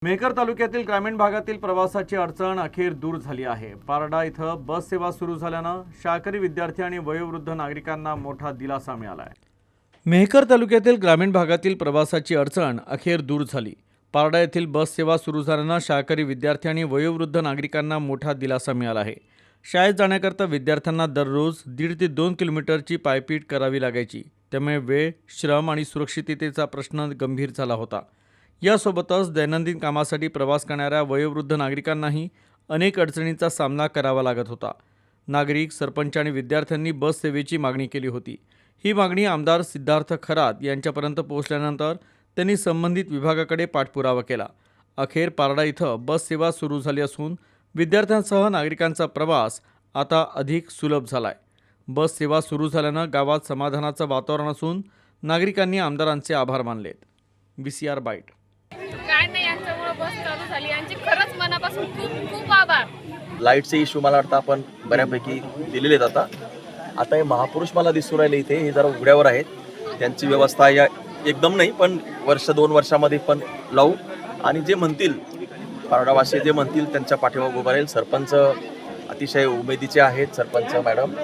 मेहकर तालुक्यातील ग्रामीण भागातील प्रवासाची अडचण अखेर दूर झाली आहे। पारडा इथं बस सेवा सुरू झाल्यानं शाळकरी विद्यार्थी आणि वयोवृद्ध नागरिकांना मोठा दिलासा मिळाला आहे। मेहकर तालुक्यातील ग्रामीण भागातील प्रवासाची अडचण अखेर दूर झाली। पारडा येथील बस सेवा सुरू झाल्यानं शाळकरी विद्यार्थी आणि वयोवृद्ध नागरिकांना मोठा दिलासा मिळाला आहे। शाळेत जाण्याकरता विद्यार्थ्यांना दररोज 1.5 ते 2 किलोमीटरची पायपीट करावी लागायची, त्यामुळे वेळ, श्रम आणि सुरक्षिततेचा प्रश्न गंभीर झाला होता। यासोबतच दैनंदिन कामासाठी प्रवास करणाऱ्या वयोवृद्ध नागरिकांनाही अनेक अडचणींचा सामना करावा लागत होता। नागरिक, सरपंच आणि विद्यार्थ्यांनी बस सेवेची मागणी केली होती। ही मागणी आमदार सिद्धार्थ खरात यांच्यापर्यंत पोहोचल्यानंतर त्यांनी संबंधित विभागाकडे पाठपुरावा केला। अखेर पारडा इथं बस सेवा सुरू झाली असून विद्यार्थ्यांसह नागरिकांचा प्रवास आता अधिक सुलभ झालाय। बस सेवा सुरू झाल्यानं गावात समाधानाचं वातावरण असून नागरिकांनी आमदारांचे आभार मानलेत। VCR bite. काय नाही, यांच्यामुळे बस चालू झाली, यांचे खरंच मनापासून खूप खूप आभार। लाईटचे इश्यू मला वाटतं आपण बऱ्यापैकी दिलेले आहेत। आता हे महापुरुष मला दिसून राहिले इथे, हे जरा उघड्यावर आहेत। त्यांची व्यवस्था या एकदम नाही, पण 1-2 वर्षामध्ये पण लावू, आणि जे म्हणतील पारडावासी जे म्हणतील त्यांच्या पाठीमागे उभा राहील। सरपंच अतिशय उमेदीचे आहेत, सरपंच मॅडम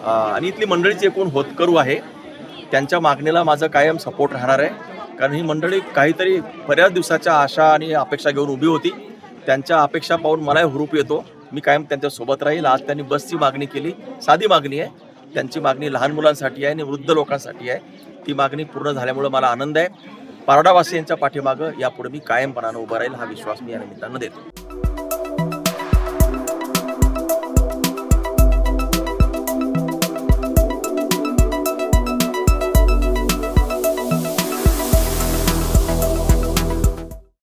आणि इथली मंडळीची एकूण होतकरू आहे। त्यांच्या मागणीला माझं कायम सपोर्ट राहणार आहे, कारण ही मंडळी काहीतरी बऱ्याच दिवसाच्या आशा आणि अपेक्षा घेऊन उभी होती। त्यांच्या अपेक्षा पाहून मलाही हुरूप येतो, मी कायम त्यांच्यासोबत राहील। आज त्यांनी बसची मागणी केली, साधी मागणी आहे, त्यांची मागणी लहान मुलांसाठी आहे आणि वृद्ध लोकांसाठी आहे। ती मागणी पूर्ण झाल्यामुळे मला आनंद आहे। पारडावासी यांच्या पाठीमागं यापुढे मी कायमपणानं उभं राहील, हा विश्वास मी या निमित्तानं देतो।